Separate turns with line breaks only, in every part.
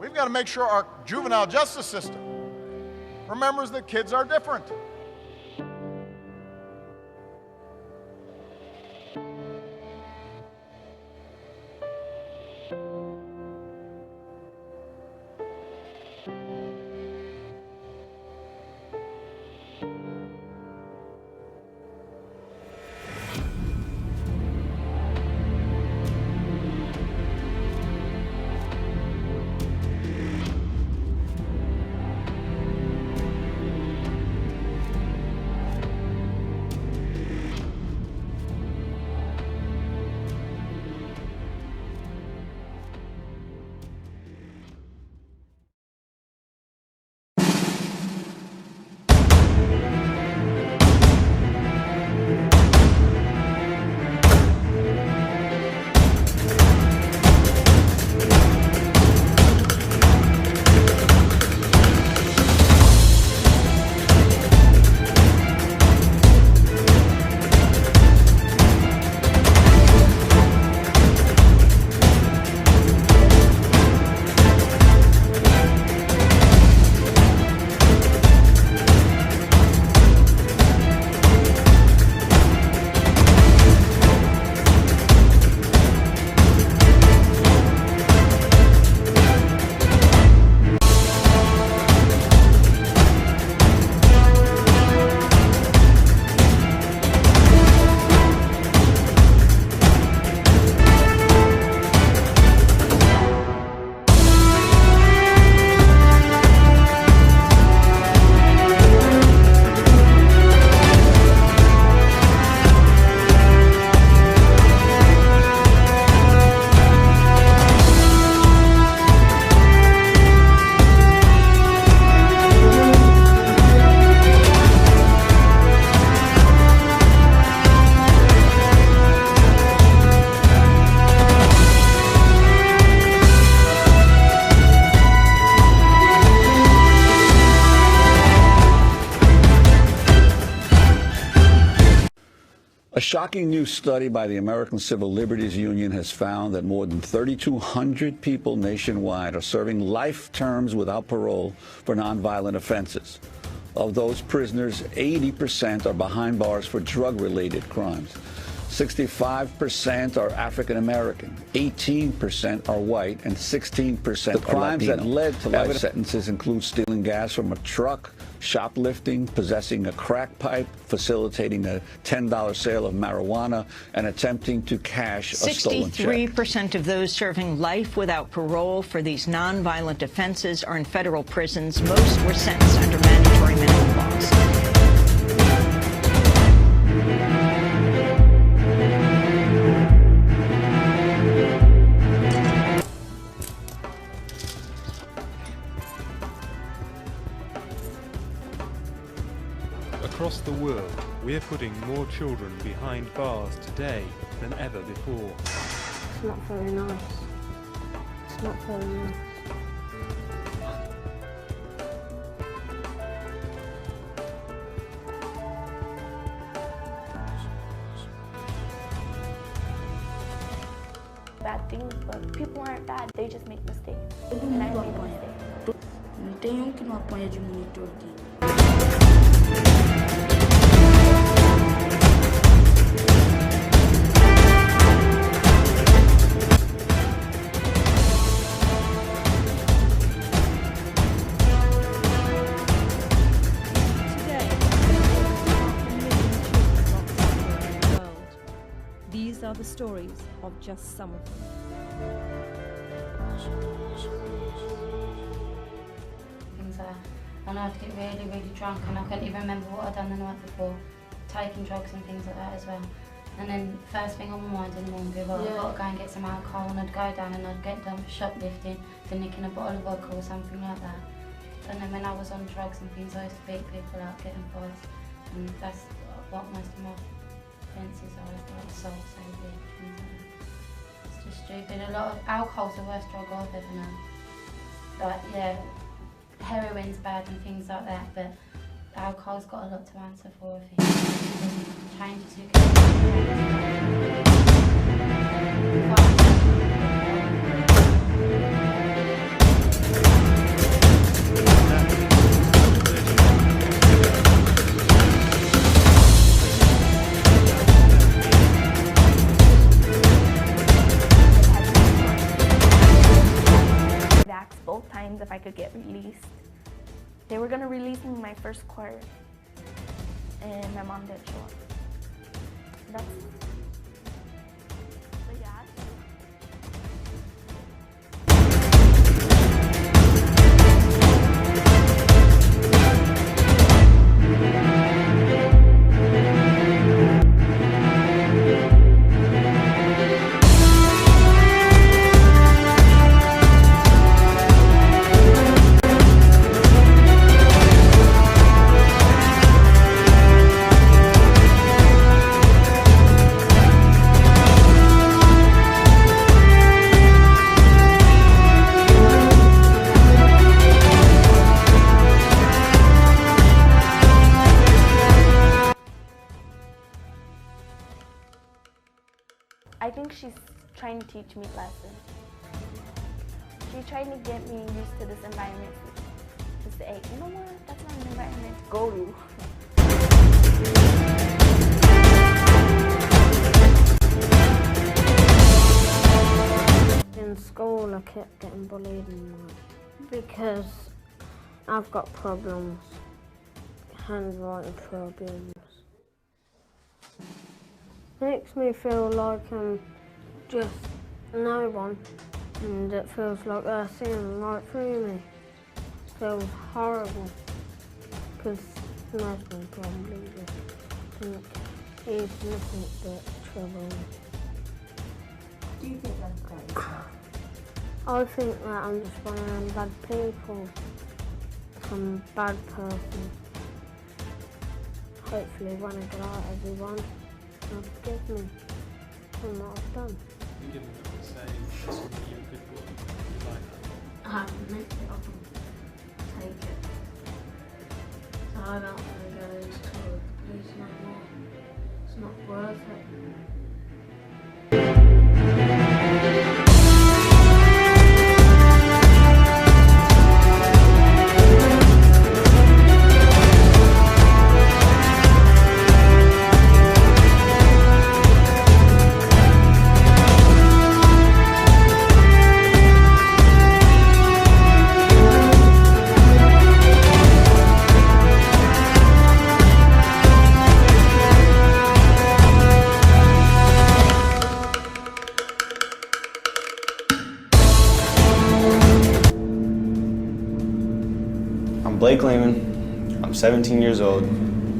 We've got to make sure our juvenile justice system remembers that kids are different.
A shocking new study by the American Civil Liberties Union has found that more than 3,200 people nationwide are serving life terms without parole for nonviolent offenses. Of those prisoners, 80% are behind bars for drug-related crimes. 65% are African American, 18% are white, and 16% are Latino. The crimes that led to life sentences include stealing gas from a truck, shoplifting, possessing a crack pipe, facilitating a $10 sale of marijuana, and attempting to cash a stolen check.
63% of those serving life without parole for these nonviolent offenses are in federal prisons. Most were sentenced under mandatory minimum laws.
Across the world, we are putting more children behind bars today than ever before.
It's not very nice. It's not very nice.
Bad things, but people aren't bad, they just make mistakes. And I made a mistake.
Não tem um que não apanha de monitor aqui.
These are the stories of just some of them.
Things like I know I'd get really, really drunk and I couldn't even remember what I'd done the night before, taking drugs and things like that as well. And then first thing on my mind in the morning would be, well, I've got to go and get some alcohol, and I'd go down and I'd get done for shoplifting, then nicking a bottle of vodka or something like that. And then when I was on drugs and things, I used to beat people up, getting fights, and that's what most of my offences are, like assault, things like that. It's just stupid. A lot of alcohol's the worst drug I've ever known. Like, yeah, heroin's bad and things like that, but alcohol's got a lot to answer for, I think. Changes you can
times if I could get released. They were gonna release me my first quarter, and my mom didn't show up. But yeah. I think she's trying to teach me lessons. She's trying to get me used to this environment. To say, you know what, that's not an environment to go to.
In school, I kept getting bullied because I've got problems, handwriting problems. Makes me feel like I'm just no one, and it feels like they're seeing right through me. It feels horrible, because most of them probably just think he's nothing but trouble.
Do you think that's crazy?
I think that I'm just one of them bad people, some bad person. Hopefully when I get out, everyone will forgive me for what I've done.
You give them the same, that's what you're a good boy, you like that?
I haven't meant it, I can take it. So I don't want to go to police no more. It's not worth it.
Blake Lehman, I'm 17 years old.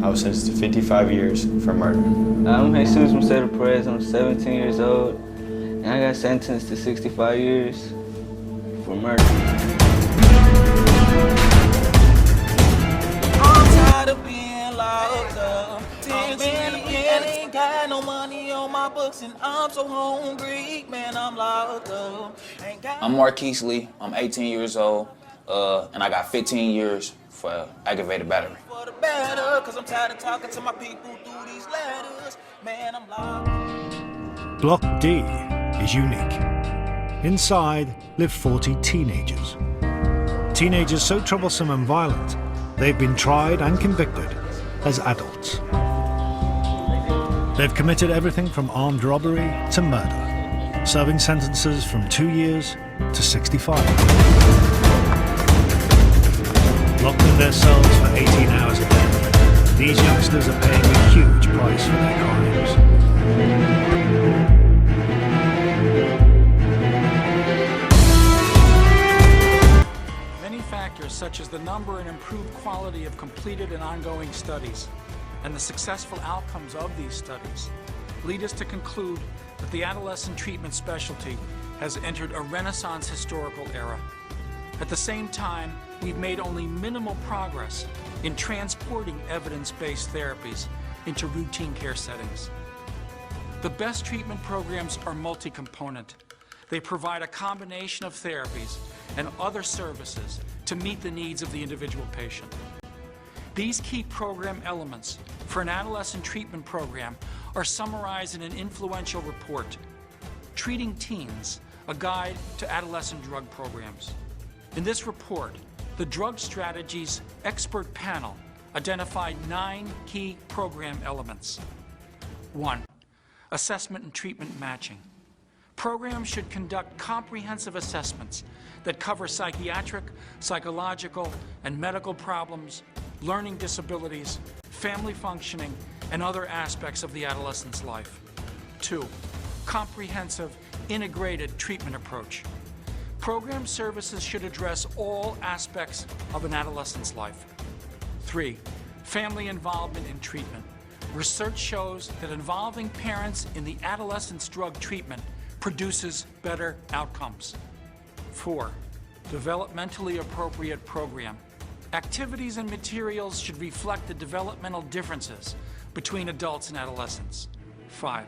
I was sentenced to 55 years for murder.
I'm Jesus Mercedes Perez, I'm 17 years old, and I got sentenced to 65 years for murder.
I'm tired of being locked up. 10 men again, ain't got no money on my books, and I'm so hungry, man, I'm locked up.
I'm Marquise Lee, I'm 18 years old. And I got 15 years for aggravated battery.
For the better, 'cause I'm tired of talking to my people through these letters. Man, I'm lost.
Block D is unique. Inside live 40 teenagers. Teenagers so troublesome and violent, they've been tried and convicted as adults. They've committed everything from armed robbery to murder, serving sentences from 2 years to 65. Locked in their cells for 18 hours a day, these youngsters are paying a huge price for their crimes.
Many factors, such as the number and improved quality of completed and ongoing studies, and the successful outcomes of these studies, lead us to conclude that the adolescent treatment specialty has entered a Renaissance historical era. At the same time, we've made only minimal progress in transporting evidence-based therapies into routine care settings. The best treatment programs are multi-component. They provide a combination of therapies and other services to meet the needs of the individual patient. These key program elements for an adolescent treatment program are summarized in an influential report, Treating Teens, a Guide to Adolescent Drug Programs. In this report, the Drug Strategies Expert Panel identified 9 key program elements. 1. Assessment and treatment matching. Programs should conduct comprehensive assessments that cover psychiatric, psychological, and medical problems, learning disabilities, family functioning, and other aspects of the adolescent's life. 2, comprehensive, integrated treatment approach. Program services should address all aspects of an adolescent's life. 3, family involvement in treatment. Research shows that involving parents in the adolescent's drug treatment produces better outcomes. 4, developmentally appropriate program. Activities and materials should reflect the developmental differences between adults and adolescents. 5,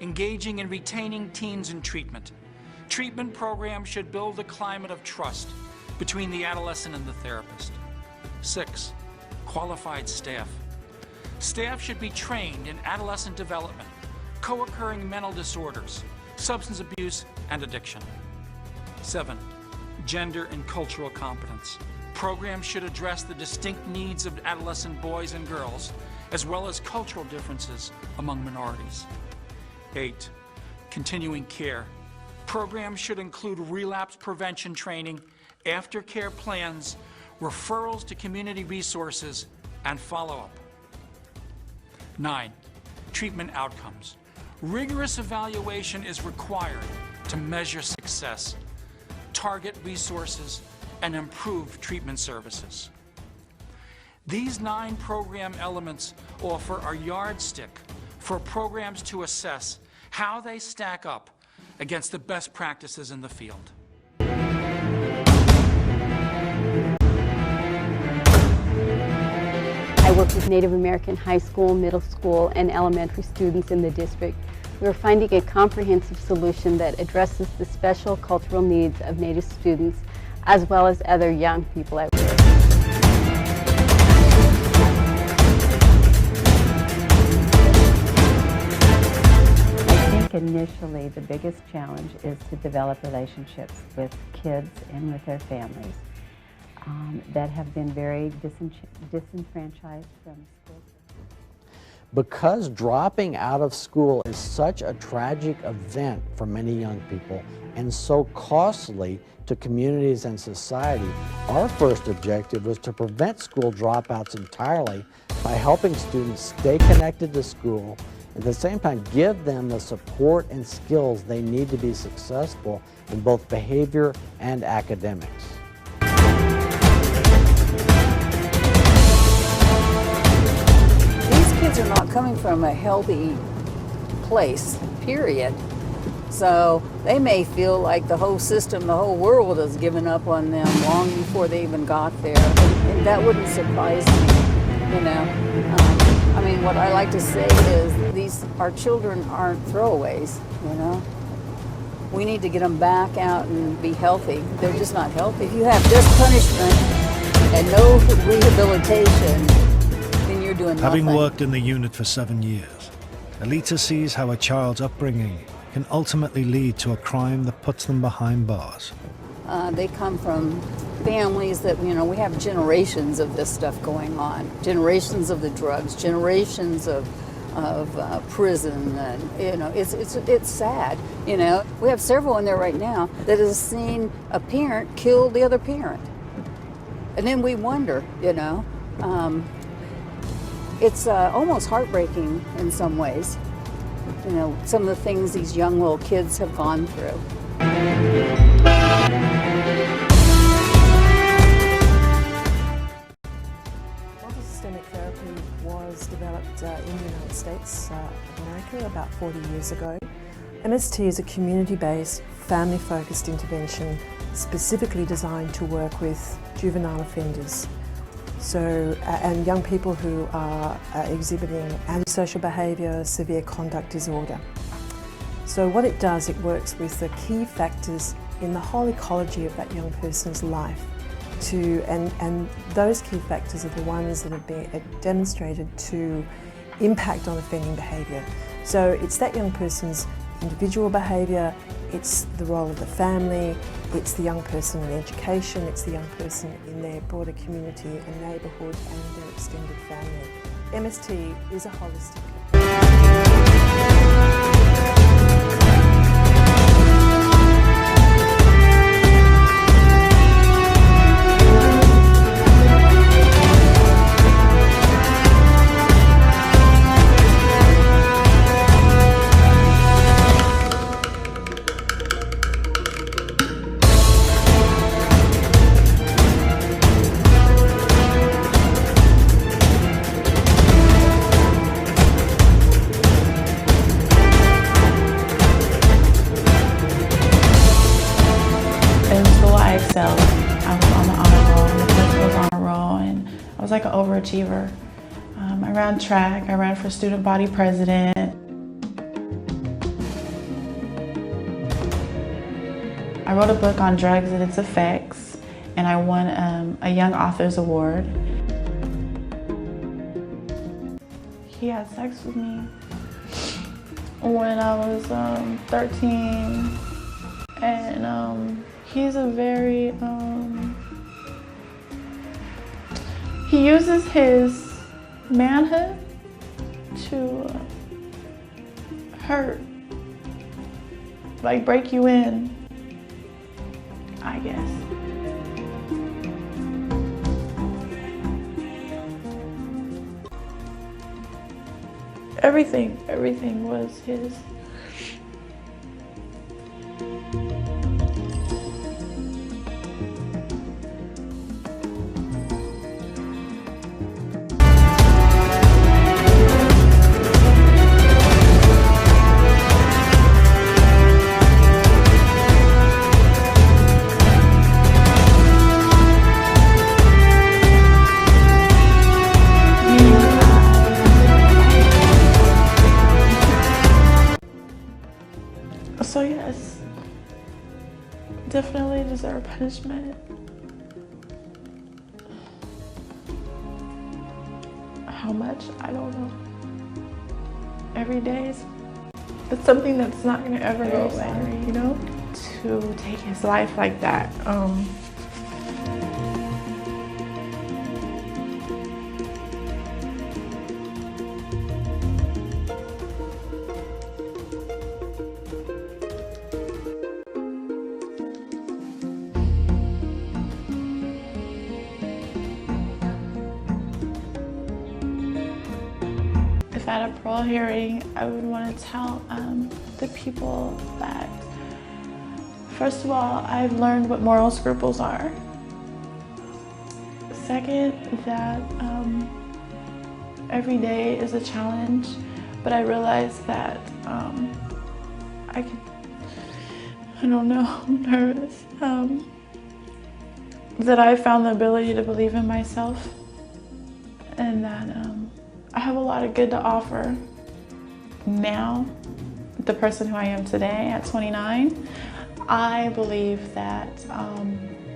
engaging and retaining teens in treatment. Treatment programs should build a climate of trust between the adolescent and the therapist. 6, qualified staff. Staff should be trained in adolescent development, co-occurring mental disorders, substance abuse, and addiction. 7, gender and cultural competence. Programs should address the distinct needs of adolescent boys and girls, as well as cultural differences among minorities. 8, continuing care. Programs should include relapse prevention training, aftercare plans, referrals to community resources, and follow-up. 9, treatment outcomes. Rigorous evaluation is required to measure success, target resources, and improve treatment services. These 9 program elements offer a yardstick for programs to assess how they stack up against the best practices in the field.
I work with Native American high school, middle school, and elementary students in the district. We're finding a comprehensive solution that addresses the special cultural needs of Native students as well as other young people at risk.
I think initially the biggest challenge is to develop relationships with kids and with their families that have been very disenfranchised from school.
Because dropping out of school is such a tragic event for many young people and so costly to communities and society, our first objective was to prevent school dropouts entirely by helping students stay connected to school, at the same time give them the support and skills they need to be successful in both behavior and academics.
Kids are not coming from a healthy place, period. So they may feel like the whole system, the whole world has given up on them long before they even got there. And that wouldn't surprise me, you know. I mean, what I like to say is our children aren't throwaways, you know. We need to get them back out and be healthy. They're just not healthy. If you have just punishment and no rehabilitation,
having worked in the unit for 7 years, Alita sees how a child's upbringing can ultimately lead to a crime that puts them behind bars.
They come from families that, you know, we have generations of this stuff going on, generations of the drugs, generations of prison, and you know, it's sad. You know, we have several in there right now that has seen a parent kill the other parent, and then we wonder, you know. It's almost heartbreaking in some ways, you know, some of the things these young little kids have gone through.
Multisystemic therapy was developed in the United States of America about 40 years ago. MST is a community-based, family-focused intervention specifically designed to work with juvenile offenders. So, and young people who are exhibiting antisocial behaviour, severe conduct disorder. So what it does, it works with the key factors in the whole ecology of that young person's life. And those key factors are the ones that have been demonstrated to impact on offending behaviour. So it's that young person's individual behaviour, it's the role of the family, it's the young person in education, it's the young person in their broader community and neighbourhood and their extended family. MST is a holistic
excelled. I was on the honor roll, the principal's honor roll, and I was like an overachiever. I ran track, I ran for student body president. I wrote a book on drugs and its effects, and I won a Young Authors Award. He had sex with me when I was 13, and he's a very, he uses his manhood to hurt, like break you in, I guess. Everything was his. So yes, definitely deserve punishment. How much? I don't know. Every day it's something that's not gonna ever go away, you know? To take his life like that. If at a parole hearing, I would want to tell the people that, first of all, I've learned what moral scruples are. Second, that every day is a challenge, but I realize that I don't know, I'm nervous. That I found the ability to believe in myself, and that I have a lot of good to offer now. The person who I am today at 29, I believe that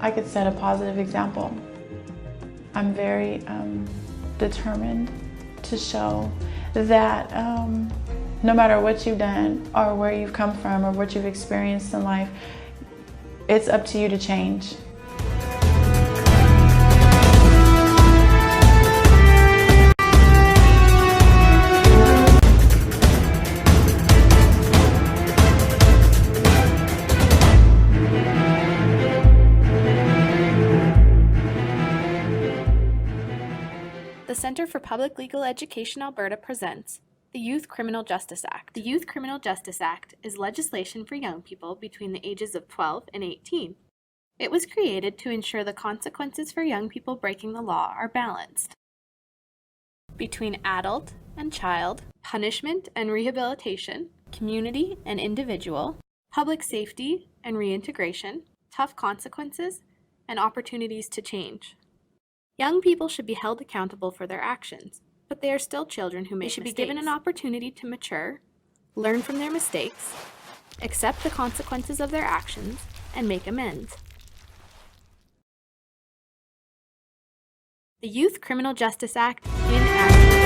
I could set a positive example. I'm very determined to show that no matter what you've done or where you've come from or what you've experienced in life, it's up to you to change.
The Center for Public Legal Education Alberta presents the Youth Criminal Justice Act. The Youth Criminal Justice Act is legislation for young people between the ages of 12 and 18. It was created to ensure the consequences for young people breaking the law are balanced between adult and child, punishment and rehabilitation, community and individual, public safety and reintegration, tough consequences, and opportunities to change. Young people should be held accountable for their actions, but they are still children who make mistakes. They should be given an opportunity to mature, learn from their mistakes, accept the consequences of their actions, and make amends. The Youth Criminal Justice Act in action.